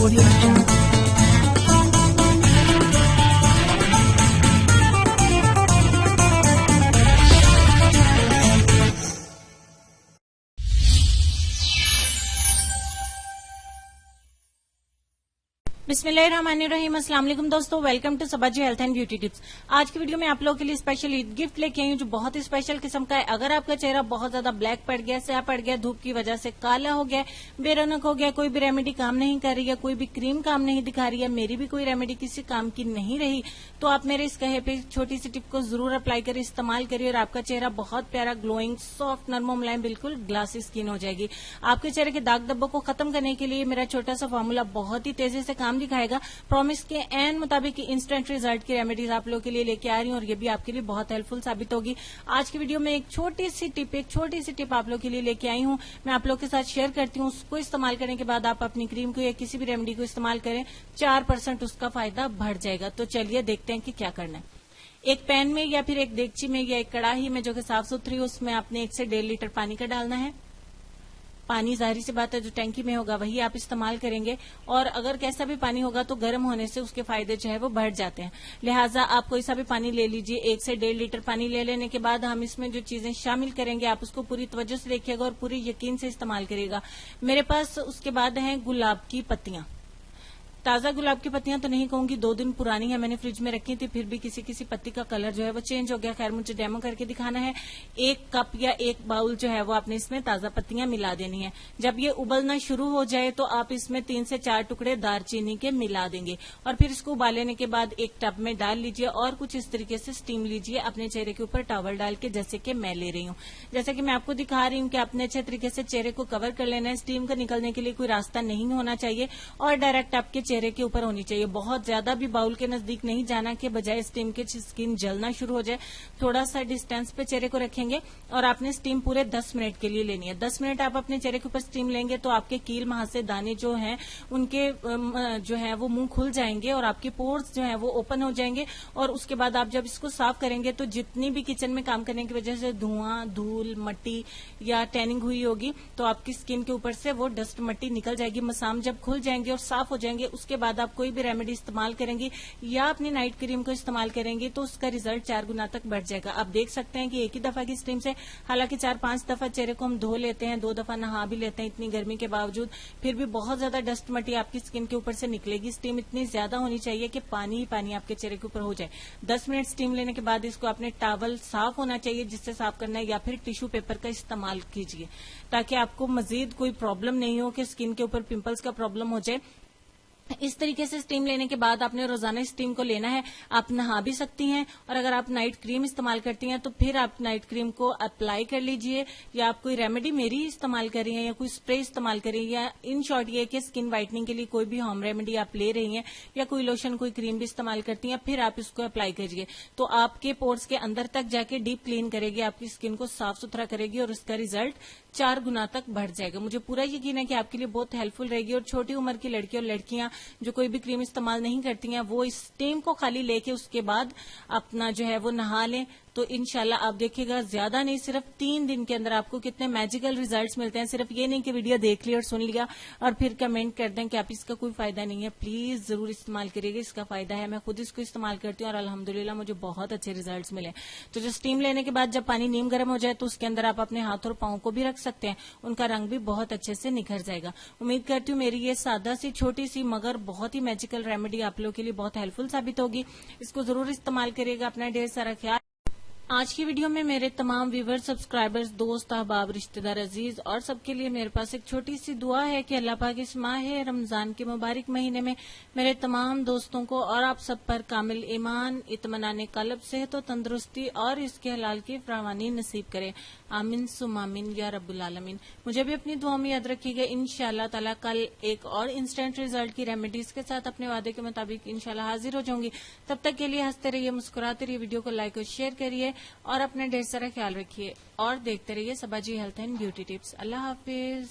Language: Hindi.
Audio Jungle. बिस्मिल्लाहिर्रहमानिर्रहीम। अस्सलाम वालेकुम दोस्तों, welcome to Sabaji health and beauty tips. आज की वीडियो में आप लोगों के लिए स्पेशल ईद गिफ्ट लेके आई हूँ जो बहुत ही स्पेशल किस्म का है। अगर आपका चेहरा बहुत ज्यादा ब्लैक पड़ गया, स्याह पड़ गया, धूप की वजह से काला हो गया, बेरौनक हो गया, कोई भी रेमेडी काम नहीं कर रही है, कोई भी क्रीम काम नहीं दिखा रही है, मेरी भी कोई रेमेडी किसी काम की नहीं रही, तो आप मेरे इस कहे पे छोटी सी टिप को जरूर अप्लाई करिए, इस्तेमाल करिए और आपका चेहरा बहुत प्यारा, ग्लोइंग, सॉफ्ट, नरम, मुलायम, बिल्कुल ग्लासी स्किन हो जाएगी। आपके चेहरे के दाग धब्बों को खत्म करने के लिए मेरा छोटा सा फॉर्मूला बहुत ही तेजी से काम दिखाएगा। प्रॉमिस के एन मुताबिक इंस्टेंट रिजल्ट की रेमेडीज आप लोगों के लिए लेके आ रही हूँ और ये भी आपके लिए बहुत हेल्पफुल साबित होगी। आज की वीडियो में एक छोटी सी टिप आप लोगों के लिए लेके आई हूँ, मैं आप लोगों के साथ शेयर करती हूँ। उसको इस्तेमाल करने के बाद आप अपनी क्रीम को या किसी भी रेमेडी को इस्तेमाल करें, 4% उसका फायदा बढ़ जाएगा। तो चलिए देखते हैं कि क्या करना है। एक पैन में या फिर एक देगची में या एक कड़ाही में जो कि साफ सुथरी, उसमें आपने 1 से 1.5 लीटर पानी का डालना है। पानी जाहिर सी बात है जो टैंकी में होगा वही आप इस्तेमाल करेंगे, और अगर कैसा भी पानी होगा तो गर्म होने से उसके फायदे जो है वो बढ़ जाते हैं। लिहाजा आप कोई सा भी पानी ले लीजिए। 1 से 1.5 लीटर पानी ले लेने के बाद हम इसमें जो चीजें शामिल करेंगे आप उसको पूरी तवज्जो से देखिएगा और पूरी यकीन से इस्तेमाल करिएगा। मेरे पास उसके बाद है गुलाब की पत्तियां। ताजा गुलाब की पत्तियां तो नहीं कहूंगी, 2 दिन पुरानी है, मैंने फ्रिज में रखी थी, फिर भी किसी किसी पत्ती का कलर जो है वो चेंज हो गया। खैर मुझे डेमो करके दिखाना है। 1 कप या 1 बाउल जो है वो आपने इसमें ताजा पत्तियां मिला देनी है। जब ये उबलना शुरू हो जाए तो आप इसमें 3 से 4 टुकड़े दालचीनी के मिला देंगे और फिर इसको उबाल लेने के बाद एक टब में डाल लीजिए और कुछ इस तरीके से स्टीम लीजिए अपने चेहरे के ऊपर टॉवल डाल के, जैसे कि मैं ले रही हूँ। जैसे कि मैं आपको दिखा रही हूँ कि आपने अच्छे तरीके से चेहरे को कवर कर लेना है। स्टीम का निकलने के लिए कोई रास्ता नहीं होना चाहिए और डायरेक्ट आपके चेहरे के ऊपर होनी चाहिए। बहुत ज्यादा भी बाउल के नजदीक नहीं जाना कि बजाय स्टीम के स्किन जलना शुरू हो जाए। थोड़ा सा डिस्टेंस पे चेहरे को रखेंगे और आपने स्टीम पूरे 10 मिनट के लिए लेनी है। 10 मिनट आप अपने चेहरे के ऊपर स्टीम लेंगे तो आपके कील महासे दाने जो हैं उनके जो है वो मुंह खुल जाएंगे और आपके पोर्स जो है वो ओपन हो जाएंगे। और उसके बाद आप जब इसको साफ करेंगे तो जितनी भी किचन में काम करने की वजह से धुआं, धूल, मट्टी या टैनिंग हुई होगी तो आपकी स्किन के ऊपर से वो डस्ट मट्टी निकल जाएगी। मसाम जब खुल जाएंगे और साफ हो जाएंगे उसके बाद आप कोई भी रेमेडी इस्तेमाल करेंगी या अपनी नाइट क्रीम को इस्तेमाल करेंगी तो उसका रिजल्ट 4 गुना तक बढ़ जाएगा। आप देख सकते हैं कि एक ही दफा की स्टीम से, हालांकि 4-5 दफा चेहरे को हम धो लेते हैं, 2 दफा नहा भी लेते हैं इतनी गर्मी के बावजूद, फिर भी बहुत ज्यादा डस्ट मटी आपकी स्किन के ऊपर से निकलेगी। स्टीम इतनी ज्यादा होनी चाहिए कि पानी ही पानी आपके चेहरे के ऊपर हो जाए। 10 मिनट स्टीम लेने के बाद इसको अपने टॉवल साफ होना चाहिए जिससे साफ करना है, या फिर टिश्यू पेपर का इस्तेमाल कीजिए ताकि आपको मजीद कोई प्रॉब्लम नहीं हो कि स्किन के ऊपर पिंपल्स का प्रॉब्लम हो जाए। इस तरीके से स्टीम लेने के बाद आपने रोजाना स्टीम को लेना है। आप नहा भी सकती हैं और अगर आप नाइट क्रीम इस्तेमाल करती हैं तो फिर आप नाइट क्रीम को अप्लाई कर लीजिए, या आप कोई रेमेडी मेरी इस्तेमाल कर रही हैं या कोई स्प्रे इस्तेमाल कर रही हैं, या इन शॉर्ट ये कि स्किन व्हाइटनिंग के लिए कोई भी होम रेमेडी आप ले रही हैं या कोई लोशन, कोई क्रीम भी इस्तेमाल करती हैं, फिर आप इसको अप्लाई करिए तो आपके पोर्स के अंदर तक जाके डीप क्लीन करेगी, आपकी स्किन को साफ सुथरा करेगी और उसका रिजल्ट 4 गुना तक बढ़ जाएगा। मुझे पूरा यकीन है कि आपके लिए बहुत हेल्पफुल रहेगी। और छोटी उम्र की लड़की और लड़कियां जो कोई भी क्रीम इस्तेमाल नहीं करती हैं वो इस स्टीम को खाली लेके उसके बाद अपना जो है वो नहा लें तो इंशाल्लाह आप देखिएगा ज्यादा नहीं, सिर्फ 3 दिन के अंदर आपको कितने मैजिकल रिजल्ट्स मिलते हैं। सिर्फ ये नहीं कि वीडियो देख लिया और सुन लिया और फिर कमेंट कर दें कि आप इसका कोई फायदा नहीं है। प्लीज जरूर इस्तेमाल करिएगा, इसका फायदा है। मैं खुद इसको इस्तेमाल करती हूँ और अल्हम्दुलिल्लाह मुझे बहुत अच्छे रिजल्ट्स मिले। तो जो स्टीम लेने के बाद जब पानी नीम गर्म हो जाए तो उसके अंदर आप अपने हाथ और पांव को भी रख सकते हैं, उनका रंग भी बहुत अच्छे से निखर जाएगा। उम्मीद करती हूँ मेरी ये सादा सी, छोटी सी मगर बहुत ही मैजिकल रेमेडी आप लोगों के लिए बहुत हेल्पफुल साबित होगी। इसको जरूर इस्तेमाल करिएगा। अपना ढेर सारा ख्याल। आज की वीडियो में मेरे तमाम व्यूवर, सब्सक्राइबर्स, दोस्त, अहबाब, रिश्तेदार, अजीज और सबके लिए मेरे पास एक छोटी सी दुआ है कि अल्लाह पाक इस माह रमजान के मुबारक महीने में मेरे तमाम दोस्तों को और आप सब पर कामिल ईमान, इत्मीनान कल्ब, सेहत और तंदुरुस्ती और इसके हलाल की फरावानी नसीब करे। आमीन सुम आमीन या रब्बुल आलमीन। मुझे भी अपनी दुआ में याद रखिएगा। इंशाल्लाह ताला कल एक और इंस्टेंट रिजल्ट की रेमेडीज के साथ अपने वादे के मुताबिक इंशाल्लाह हाजिर हो जाऊंगी। तब तक के लिए हंसते रहिए, मुस्कुराते रहिए, वीडियो को लाइक और शेयर करिए और अपना ढेर सारा ख्याल रखिए और देखते रहिए Sabaji health and beauty tips. अल्लाह हाफिज।